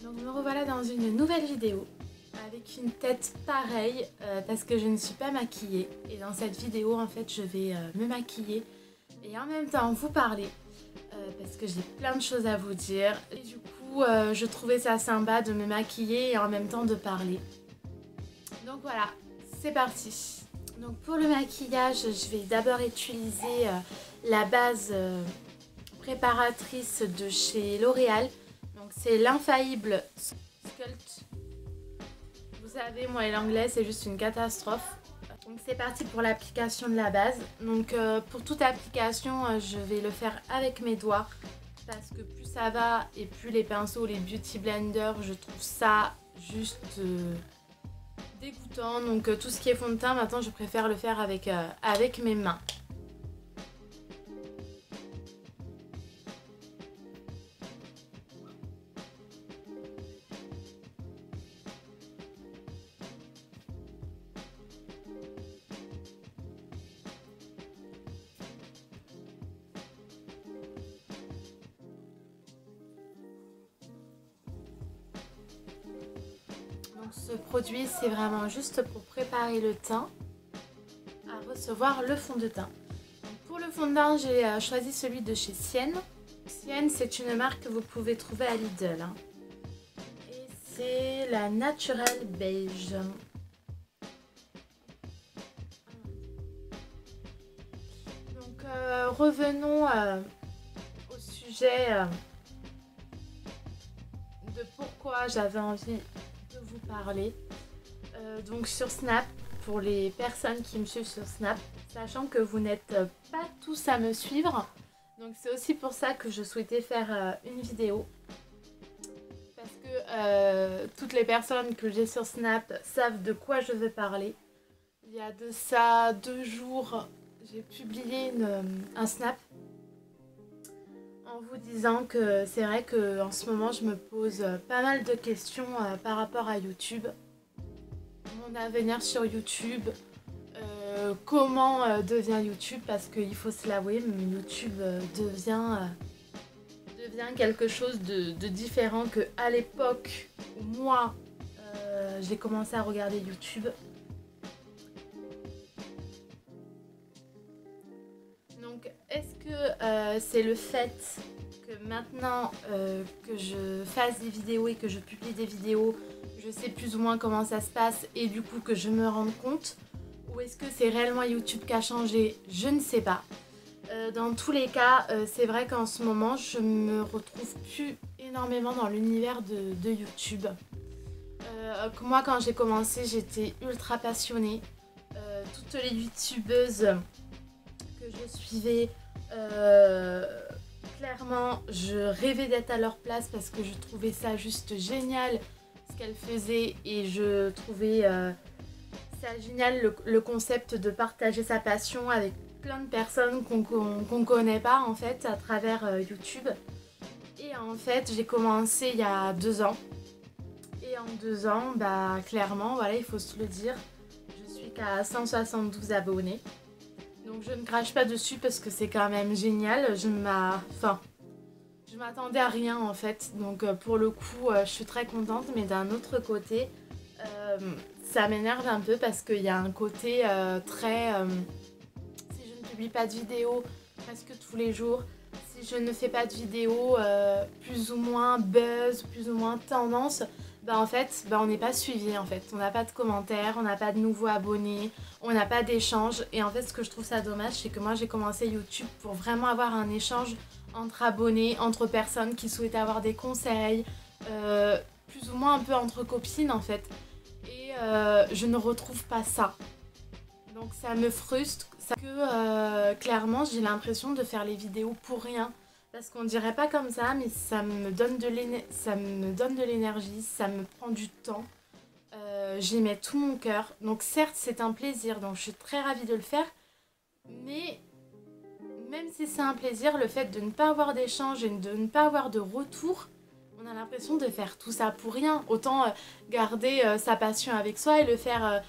Donc me revoilà dans une nouvelle vidéo avec une tête pareille parce que je ne suis pas maquillée. Et dans cette vidéo en fait je vais me maquiller et en même temps vous parler parce que j'ai plein de choses à vous dire. Et du coup je trouvais ça sympa de me maquiller et en même temps de parler. Donc voilà, c'est parti. Donc pour le maquillage je vais d'abord utiliser la base préparatrice de chez L'Oréal. Donc c'est l'infaillible Sculpt. Vous savez, moi et l'anglais c'est juste une catastrophe. Donc c'est parti pour l'application de la base. Donc pour toute application je vais le faire avec mes doigts parce que plus ça va et plus les pinceaux, les beauty blenders, je trouve ça juste dégoûtant. Donc tout ce qui est fond de teint maintenant je préfère le faire avec mes mains. Donc ce produit c'est vraiment juste pour préparer le teint à recevoir le fond de teint. Donc pour le fond de teint j'ai choisi celui de chez Sienne. Sienne c'est une marque que vous pouvez trouver à Lidl. Et c'est la Natural Beige. Donc revenons au sujet de pourquoi j'avais envie de vous parler. Donc sur Snap, pour les personnes qui me suivent sur Snap, sachant que vous n'êtes pas tous à me suivre, donc c'est aussi pour ça que je souhaitais faire une vidéo. Parce que toutes les personnes que j'ai sur Snap savent de quoi je veux parler. Il y a de ça 2 jours, j'ai publié un Snap en vous disant que c'est vrai qu'en ce moment je me pose pas mal de questions par rapport à YouTube. Mon avenir sur YouTube, comment devient YouTube, parce qu'il faut se l'avouer, YouTube devient quelque chose de différent qu'à l'époque où moi j'ai commencé à regarder YouTube. Donc est-ce que c'est le fait que maintenant que je fasse des vidéos et que je publie des vidéos, je sais plus ou moins comment ça se passe et du coup que je me rende compte, ou est-ce que c'est réellement YouTube qui a changé? Je ne sais pas. Dans tous les cas, c'est vrai qu'en ce moment je me retrouve plus énormément dans l'univers de YouTube. Moi quand j'ai commencé j'étais ultra passionnée. Toutes les youtubeuses que je suivais, clairement je rêvais d'être à leur place parce que je trouvais ça juste génial ce qu'elles faisaient et je trouvais ça génial le concept de partager sa passion avec plein de personnes qu'on connaît pas en fait à travers YouTube. Et en fait j'ai commencé il y a 2 ans et en 2 ans bah clairement voilà, il faut se le dire, je suis qu'à 172 abonnés. Donc je ne crache pas dessus parce que c'est quand même génial. Je m'attendais à rien en fait. Donc pour le coup je suis très contente. Mais d'un autre côté ça m'énerve un peu parce qu'il y a un côté très... si je ne publie pas de vidéo presque tous les jours, si je ne fais pas de vidéo plus ou moins buzz, plus ou moins tendance, bah en fait bah on n'est pas suivi en fait. On n'a pas de commentaires, on n'a pas de nouveaux abonnés, on n'a pas d'échange. Et en fait ce que je trouve ça dommage c'est que moi j'ai commencé YouTube pour vraiment avoir un échange entre abonnés, entre personnes qui souhaitaient avoir des conseils, plus ou moins un peu entre copines en fait. Et je ne retrouve pas ça. Donc ça me frustre que clairement j'ai l'impression de faire les vidéos pour rien. Parce qu'on dirait pas comme ça, mais ça me donne de l'énergie, ça me prend du temps. J'y mets tout mon cœur. Donc certes c'est un plaisir, donc je suis très ravie de le faire. Mais même si c'est un plaisir, le fait de ne pas avoir d'échange et de ne pas avoir de retour, on a l'impression de faire tout ça pour rien. Autant garder sa passion avec soi et le faire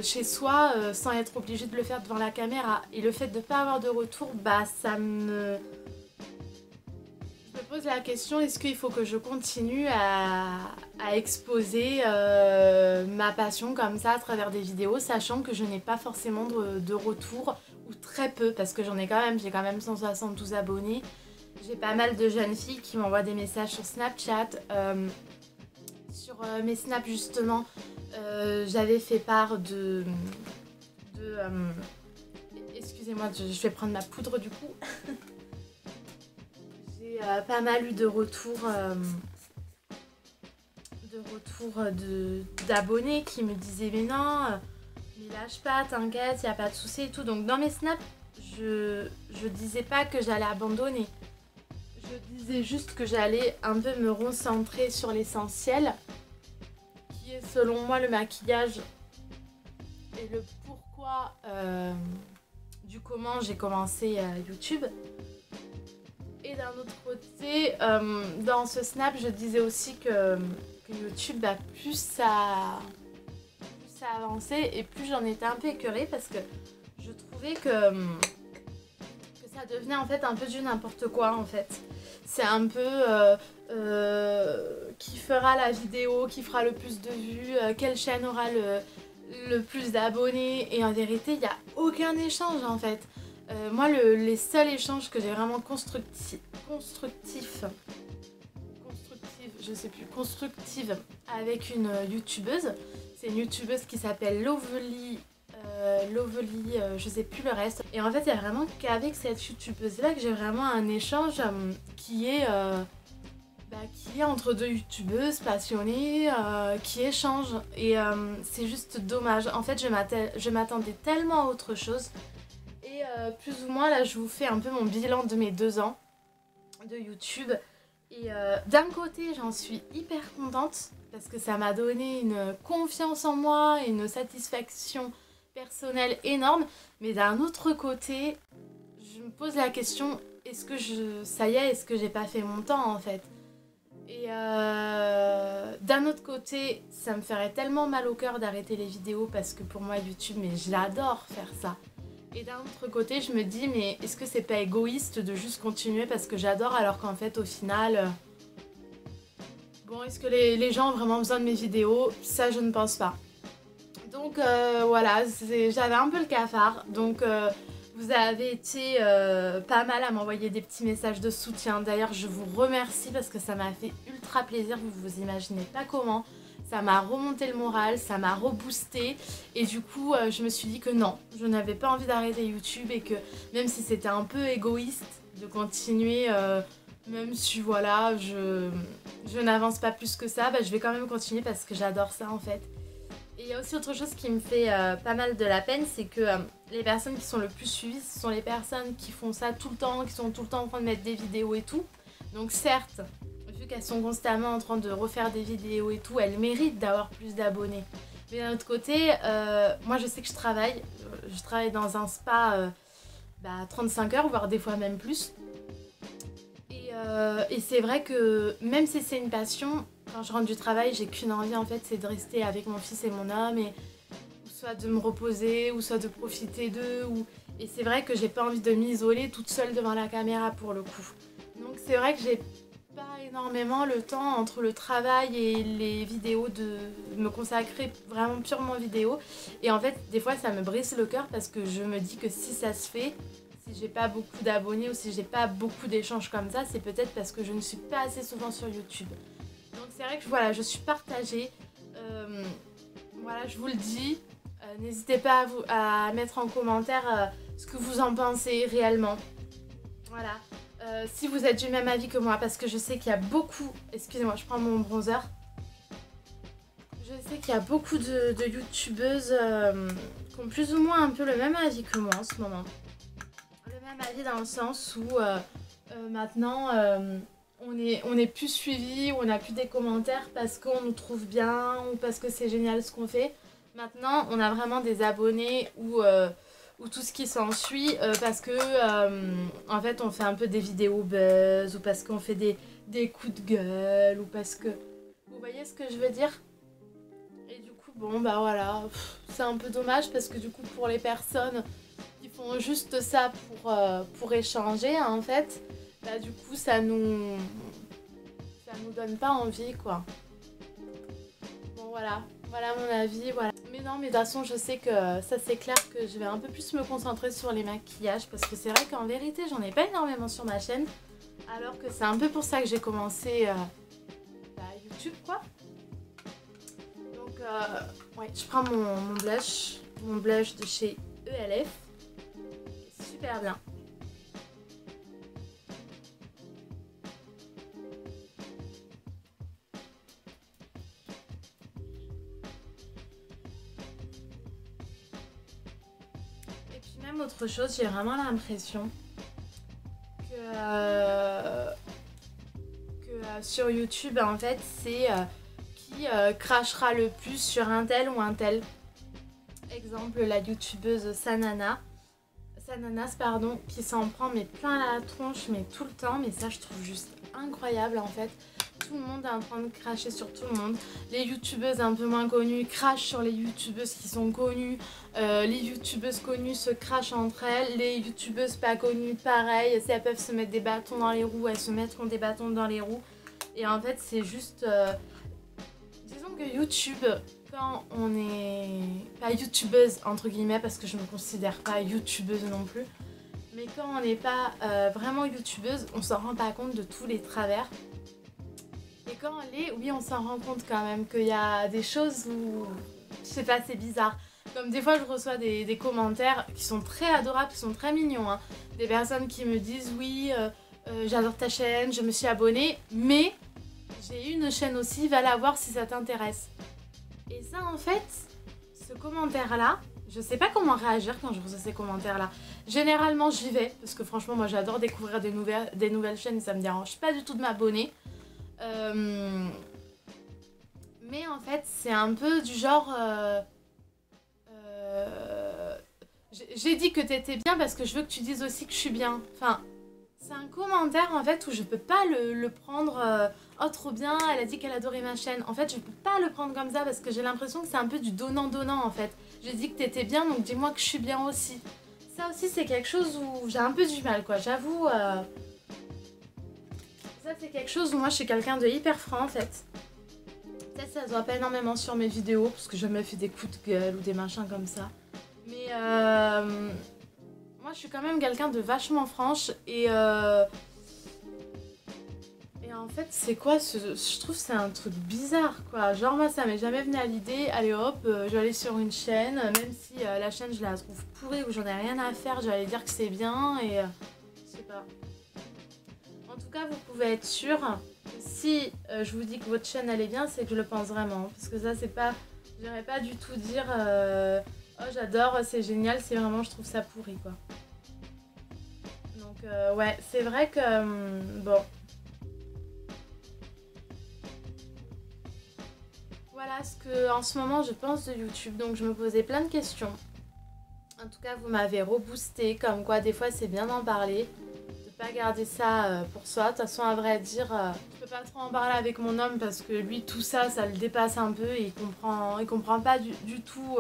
chez soi sans être obligé de le faire devant la caméra. Et le fait de ne pas avoir de retour, bah ça me... pose la question, est-ce qu'il faut que je continue à exposer ma passion comme ça à travers des vidéos, sachant que je n'ai pas forcément de retour, ou très peu, parce que j'ai quand même 172 abonnés. J'ai pas mal de jeunes filles qui m'envoient des messages sur Snapchat. Sur mes snaps justement, j'avais fait part excusez-moi, je vais prendre ma poudre du coup. J'ai pas mal eu de retours d'abonnés qui me disaient mais non, mais lâche pas, t'inquiète, y a pas de souci et tout. Donc dans mes snaps, je disais pas que j'allais abandonner. Je disais juste que j'allais un peu me recentrer sur l'essentiel, qui est selon moi le maquillage et le pourquoi du comment j'ai commencé YouTube. Et d'un autre côté, dans ce snap, je disais aussi que YouTube, plus ça avançait et plus j'en étais un peu écœurée parce que je trouvais que ça devenait en fait un peu du n'importe quoi en fait. C'est un peu qui fera la vidéo, qui fera le plus de vues, quelle chaîne aura le plus d'abonnés, et en vérité il n'y a aucun échange en fait. Moi les seuls échanges que j'ai vraiment constructifs, avec une youtubeuse, c'est une youtubeuse qui s'appelle Lovely, je sais plus le reste. Et en fait, il y a vraiment qu'avec cette youtubeuse là que j'ai vraiment un échange qui est entre deux youtubeuses passionnées qui échangent. Et c'est juste dommage. En fait, je m'attendais tellement à autre chose. Et plus ou moins, là, je vous fais un peu mon bilan de mes 2 ans de YouTube. Et d'un côté, j'en suis hyper contente parce que ça m'a donné une confiance en moi et une satisfaction personnelle énorme. Mais d'un autre côté, je me pose la question, est-ce que j'ai pas fait mon temps en fait? Et d'un autre côté, ça me ferait tellement mal au cœur d'arrêter les vidéos parce que pour moi YouTube, mais j'adore faire ça. Et d'un autre côté, je me dis, mais est-ce que c'est pas égoïste de juste continuer parce que j'adore alors qu'en fait, au final, bon, est-ce que les gens ont vraiment besoin de mes vidéos? Ça, je ne pense pas. Donc voilà, j'avais un peu le cafard. Donc vous avez été pas mal à m'envoyer des petits messages de soutien. D'ailleurs, je vous remercie parce que ça m'a fait ultra plaisir. Vous imaginez pas comment. Ça m'a remonté le moral, ça m'a reboosté. Et du coup, je me suis dit que non, je n'avais pas envie d'arrêter YouTube et que même si c'était un peu égoïste de continuer, même si voilà, je n'avance pas plus que ça, je vais quand même continuer parce que j'adore ça en fait. Et il y a aussi autre chose qui me fait pas mal de la peine, c'est que les personnes qui sont le plus suivies, ce sont les personnes qui font ça tout le temps, qui sont tout le temps en train de mettre des vidéos et tout. Donc certes, vu qu'elles sont constamment en train de refaire des vidéos et tout, elles méritent d'avoir plus d'abonnés. Mais d'un autre côté, moi je sais que je travaille dans un spa 35 heures, voire des fois même plus. Et c'est vrai que même si c'est une passion, quand je rentre du travail, j'ai qu'une envie en fait, c'est de rester avec mon fils et mon homme, et soit de me reposer, ou soit de profiter d'eux, et c'est vrai que j'ai pas envie de m'isoler toute seule devant la caméra pour le coup. Donc c'est vrai que j'ai pas énormément le temps entre le travail et les vidéos de me consacrer vraiment purement vidéo. Et en fait, des fois ça me brise le cœur parce que je me dis que si ça se fait, si j'ai pas beaucoup d'abonnés ou si j'ai pas beaucoup d'échanges comme ça, c'est peut-être parce que je ne suis pas assez souvent sur YouTube. Donc c'est vrai que voilà, je suis partagée. Voilà, je vous le dis. N'hésitez pas à mettre en commentaire ce que vous en pensez réellement. Voilà. Si vous êtes du même avis que moi, parce que je sais qu'il y a beaucoup... Excusez-moi, je prends mon bronzer. Je sais qu'il y a beaucoup de youtubeuses qui ont plus ou moins un peu le même avis que moi en ce moment. Le même avis dans le sens où maintenant on est plus suivi, on n'a plus des commentaires parce qu'on nous trouve bien ou parce que c'est génial ce qu'on fait. Maintenant on a vraiment des abonnés ou tout ce qui s'ensuit parce que en fait on fait un peu des vidéos buzz ou parce qu'on fait des coups de gueule ou parce que... Vous voyez ce que je veux dire? Et du coup bon voilà, c'est un peu dommage parce que du coup pour les personnes qui font juste ça pour échanger en fait, bah du coup ça nous donne pas envie quoi. Bon voilà mon avis, voilà. Mais non, mais de toute façon je sais que ça c'est clair que je vais un peu plus me concentrer sur les maquillages parce que c'est vrai qu'en vérité j'en ai pas énormément sur ma chaîne. Alors que c'est un peu pour ça que j'ai commencé YouTube quoi. Donc ouais, je prends mon blush de chez ELF. Super bien. Et puis même autre chose, j'ai vraiment l'impression que sur YouTube en fait c'est qui crachera le plus sur un tel ou un tel. Exemple la youtubeuse Sananas pardon, qui s'en prend mais plein la tronche mais tout le temps, mais ça je trouve juste incroyable en fait. Tout le monde est en train de cracher sur tout le monde. Les youtubeuses un peu moins connues crachent sur les youtubeuses qui sont connues. Les youtubeuses connues se crachent entre elles. Les youtubeuses pas connues, pareil. Si elles peuvent se mettre des bâtons dans les roues, elles se mettront des bâtons dans les roues. Et en fait, c'est juste... disons que YouTube, quand on est... pas youtubeuse, entre guillemets, parce que je ne me considère pas youtubeuse non plus. Mais quand on n'est pas vraiment youtubeuse, on s'en rend pas compte de tous les travers. Et quand on l'est, oui, on s'en rend compte quand même qu'il y a des choses où, je sais pas, c'est bizarre. Comme des fois, je reçois des commentaires qui sont très adorables, qui sont très mignons. Hein. Des personnes qui me disent, oui, j'adore ta chaîne, je me suis abonnée, mais j'ai une chaîne aussi, va la voir si ça t'intéresse. Et ça, en fait, ce commentaire-là, je sais pas comment réagir quand je reçois ces commentaires-là. Généralement, j'y vais, parce que franchement, moi, j'adore découvrir des nouvelles chaînes, ça me dérange pas du tout de m'abonner. Mais en fait c'est un peu du genre j'ai dit que t'étais bien parce que je veux que tu dises aussi que je suis bien. Enfin, c'est un commentaire en fait où je peux pas le prendre oh trop bien, elle a dit qu'elle adorait ma chaîne. En fait je peux pas le prendre comme ça parce que j'ai l'impression que c'est un peu du donnant-donnant en fait. J'ai dit que t'étais bien donc dis-moi que je suis bien aussi. Ça aussi c'est quelque chose où j'ai un peu du mal quoi, j'avoue. Ça c'est quelque chose où moi je suis quelqu'un de hyper franc en fait. Peut-être ça se voit pas énormément sur mes vidéos parce que j'ai jamais fait des coups de gueule ou des machins comme ça. Mais moi je suis quand même quelqu'un de vachement franche et en fait c'est quoi je trouve que c'est un truc bizarre quoi. Genre moi ça m'est jamais venu à l'idée, allez hop, je vais aller sur une chaîne, même si la chaîne je la trouve pourrie ou j'en ai rien à faire, je vais aller dire que c'est bien et je sais pas. En tout cas, vous pouvez être sûr que si je vous dis que votre chaîne elle est bien, c'est que je le pense vraiment. Parce que ça, c'est pas. J'irais pas du tout dire oh j'adore, c'est génial, c'est vraiment, je trouve ça pourri quoi. Donc, ouais, c'est vrai que. Bon. Voilà ce que en ce moment je pense de YouTube. Donc, je me posais plein de questions. En tout cas, vous m'avez reboosté, comme quoi des fois c'est bien d'en parler. Pas garder ça pour soi. De toute façon, à vrai dire, je peux pas trop en parler avec mon homme parce que lui, tout ça, ça le dépasse un peu et il comprend pas du tout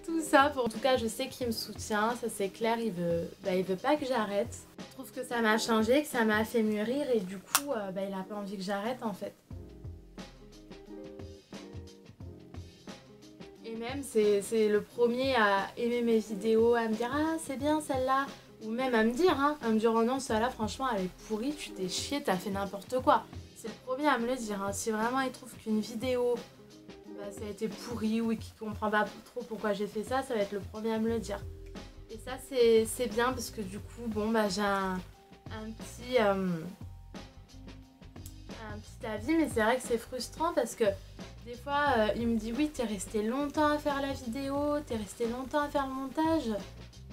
tout ça. En tout cas, je sais qu'il me soutient, ça c'est clair, il veut pas que j'arrête. Je trouve que ça m'a changé, que ça m'a fait mûrir et du coup, il a pas envie que j'arrête en fait. Et même, c'est le premier à aimer mes vidéos, à me dire « Ah, c'est bien celle-là !» Ou même à me dire « Oh non, celle-là, franchement, elle est pourrie, tu t'es chié, t'as fait n'importe quoi. » C'est le premier à me le dire. Hein. Si vraiment il trouve qu'une vidéo, ça a été pourri ou qu'il comprend pas trop pourquoi j'ai fait ça, ça va être le premier à me le dire. Et ça, c'est bien parce que du coup, bon, j'ai un petit avis, mais c'est vrai que c'est frustrant parce que des fois, il me dit oui, t'es resté longtemps à faire la vidéo, t'es resté longtemps à faire le montage.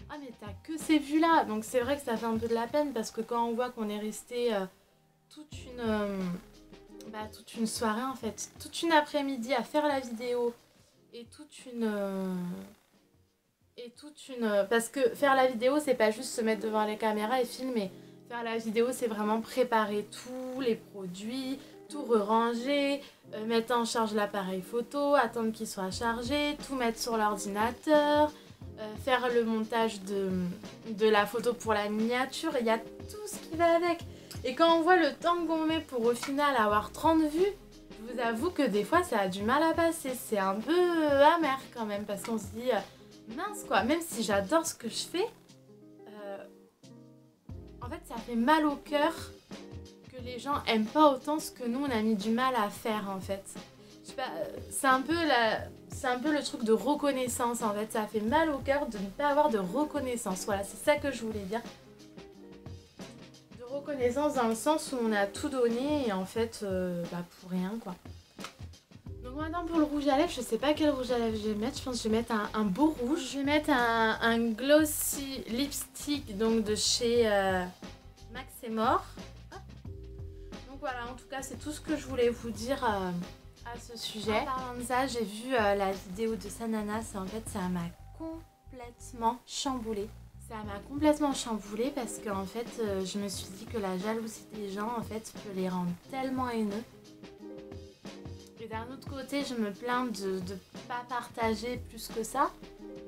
Ah mais t'as que ces vues-là. Donc c'est vrai que ça fait un peu de la peine parce que quand on voit qu'on est resté toute une soirée en fait, toute une après-midi à faire la vidéo et parce que faire la vidéo, c'est pas juste se mettre devant les caméras et filmer. Faire la vidéo, c'est vraiment préparer tous les produits, tout ranger, mettre en charge l'appareil photo, attendre qu'il soit chargé, tout mettre sur l'ordinateur, faire le montage de la photo pour la miniature, il y a tout ce qui va avec. Et quand on voit le temps qu'on met pour au final avoir 30 vues, je vous avoue que des fois ça a du mal à passer. C'est un peu amer quand même parce qu'on se dit mince quoi, même si j'adore ce que je fais, en fait ça fait mal au cœur que les gens aiment pas autant ce que nous on a mis du mal à faire en fait. Je sais pas, c'est un peu le truc de reconnaissance en fait. Ça fait mal au cœur de ne pas avoir de reconnaissance. Voilà, c'est ça que je voulais dire. De reconnaissance dans le sens où on a tout donné et en fait, pour rien quoi. Donc maintenant pour le rouge à lèvres, je sais pas quel rouge à lèvres je vais mettre. Je pense que je vais mettre un beau rouge. Je vais mettre un glossy lipstick donc de chez Max & More. Donc voilà, en tout cas c'est tout ce que je voulais vous dire à ce sujet. En parlant de ça, j'ai vu la vidéo de Sananas et en fait ça m'a complètement chamboulée. Ça m'a complètement chamboulée parce qu'en fait je me suis dit que la jalousie des gens en fait peut les rendre tellement haineux. Et d'un autre côté je me plains de ne pas partager plus que ça.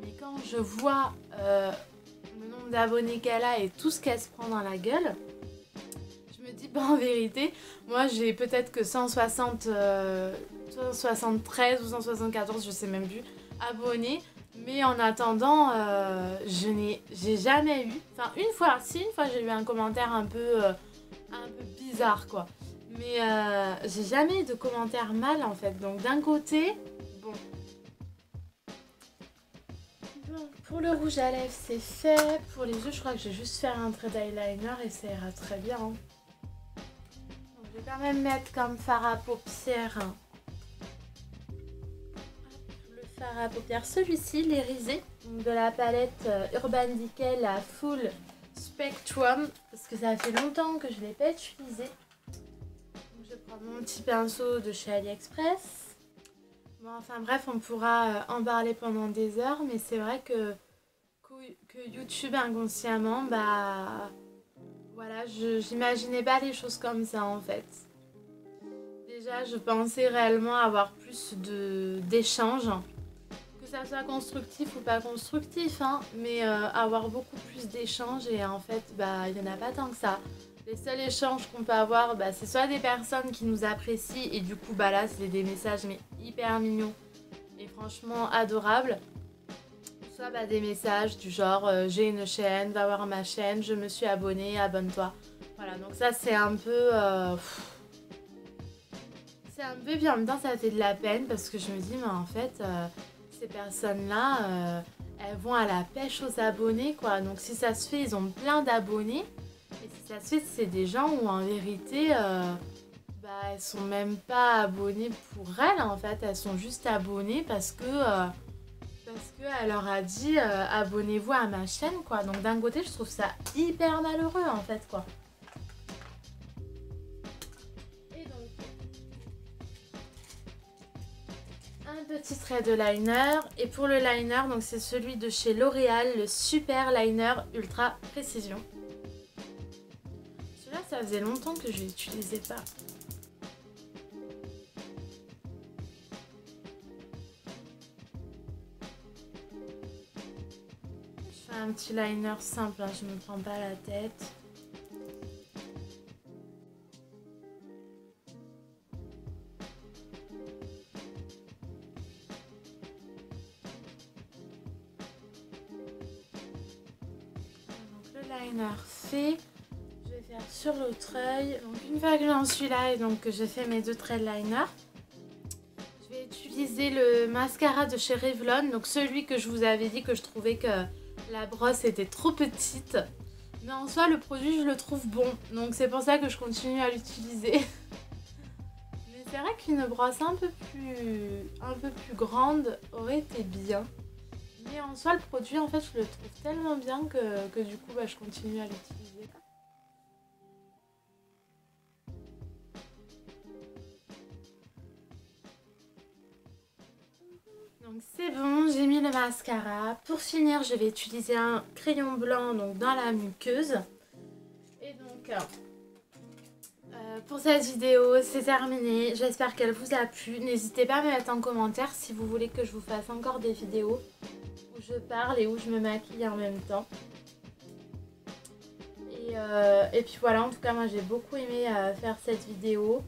Mais quand je vois le nombre d'abonnés qu'elle a et tout ce qu'elle se prend dans la gueule, je me dis en vérité, moi j'ai peut-être que 173 ou 174, je sais même plus, abonnés. Mais en attendant, j'ai jamais eu... Enfin, une fois j'ai eu un commentaire un peu bizarre, quoi. Mais j'ai jamais eu de commentaire mal, en fait. Donc, d'un côté, bon. Donc, pour le rouge à lèvres, c'est fait. Pour les yeux, je crois que je vais juste faire un trait d'eyeliner et ça ira très bien. Hein. Donc, je vais quand même mettre comme fard à paupières... fard à paupières, celui-ci, l'irisé, de la palette Urban Decay, la Full Spectrum, parce que ça fait longtemps que je ne l'ai pas utilisé. Donc, je prends mon petit pinceau de chez AliExpress. Bon, enfin bref, on pourra en parler pendant des heures, mais c'est vrai que YouTube inconsciemment, voilà, j'imaginais pas les choses comme ça en fait. Déjà, je pensais réellement avoir plus d'échanges. Que ça soit constructif ou pas constructif, hein, mais avoir beaucoup plus d'échanges et en fait, il n'y en a pas tant que ça. Les seuls échanges qu'on peut avoir, c'est soit des personnes qui nous apprécient et du coup, là, c'est des messages mais hyper mignons et franchement adorables. Soit des messages du genre j'ai une chaîne, va voir ma chaîne, je me suis abonnée, abonne-toi. Voilà, donc ça c'est un peu... c'est un peu bien, en même temps ça fait de la peine parce que je me dis mais en fait... ces personnes-là, elles vont à la pêche aux abonnés, quoi. Donc si ça se fait, ils ont plein d'abonnés. Et si ça se fait, c'est des gens où en vérité, elles sont même pas abonnées pour elles, en fait. Elles sont juste abonnées parce que elle leur a dit abonnez-vous à ma chaîne, quoi. Donc d'un côté, je trouve ça hyper malheureux, en fait, quoi. Petit trait de liner et pour le liner donc c'est celui de chez L'Oréal, le Super Liner Ultra Précision. Celui-là ça faisait longtemps que je l'utilisais pas. Je fais un petit liner simple, hein, je me prends pas la tête. Liner fait, je vais faire sur l'autre œil. Donc une fois que j'en suis là et donc que j'ai fait mes deux traits de liner, je vais utiliser le mascara de chez Revlon, donc celui que je vous avais dit que je trouvais que la brosse était trop petite, mais en soi le produit je le trouve bon, donc c'est pour ça que je continue à l'utiliser. Mais c'est vrai qu'une brosse un peu plus grande aurait été bien. Mais en soi, le produit, en fait, je le trouve tellement bien que du coup, je continue à l'utiliser. Donc c'est bon, j'ai mis le mascara. Pour finir, je vais utiliser un crayon blanc donc dans la muqueuse. Et donc, Pour cette vidéo, c'est terminé. J'espère qu'elle vous a plu. N'hésitez pas à me mettre en commentaire si vous voulez que je vous fasse encore des vidéos où je parle et où je me maquille en même temps. Et puis voilà, en tout cas, moi j'ai beaucoup aimé faire cette vidéo.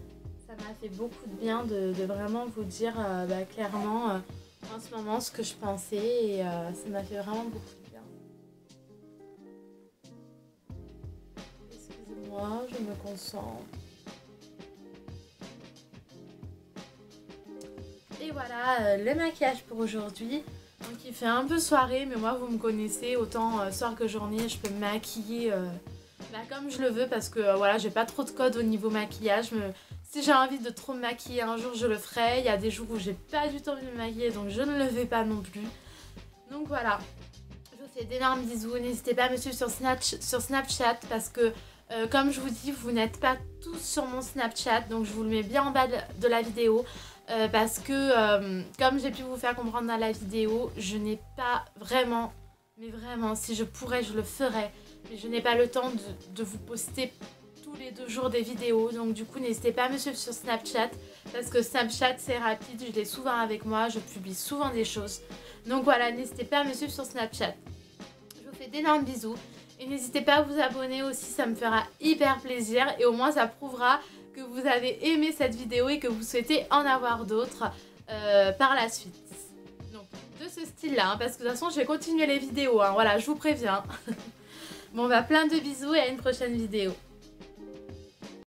Ça m'a fait beaucoup de bien de vraiment vous dire clairement en ce moment ce que je pensais et ça m'a fait vraiment beaucoup de bien. Excusez-moi, je me concentre. Et voilà le maquillage pour aujourd'hui. Donc il fait un peu soirée, mais moi vous me connaissez, autant soir que journée, je peux me maquiller comme je le veux parce que voilà, j'ai pas trop de code au niveau maquillage. Si j'ai envie de trop me maquiller un jour, je le ferai. Il y a des jours où j'ai pas du tout envie de me maquiller, donc je ne le fais pas non plus. Donc voilà, je vous fais d'énormes bisous. N'hésitez pas à me suivre sur Snapchat parce que comme je vous dis, vous n'êtes pas tous sur mon Snapchat, donc je vous le mets bien en bas de la vidéo. Parce que comme j'ai pu vous faire comprendre dans la vidéo, je n'ai pas vraiment, mais vraiment, si je pourrais, je le ferais. Mais je n'ai pas le temps de vous poster tous les 2 jours des vidéos. Donc du coup, n'hésitez pas à me suivre sur Snapchat. Parce que Snapchat, c'est rapide, je l'ai souvent avec moi, je publie souvent des choses. Donc voilà, n'hésitez pas à me suivre sur Snapchat. Je vous fais d'énormes bisous. Et n'hésitez pas à vous abonner aussi, ça me fera hyper plaisir. Et au moins, ça prouvera que vous avez aimé cette vidéo et que vous souhaitez en avoir d'autres par la suite. Donc de ce style là, parce que de toute façon je vais continuer les vidéos, voilà, je vous préviens. Bon plein de bisous et à une prochaine vidéo.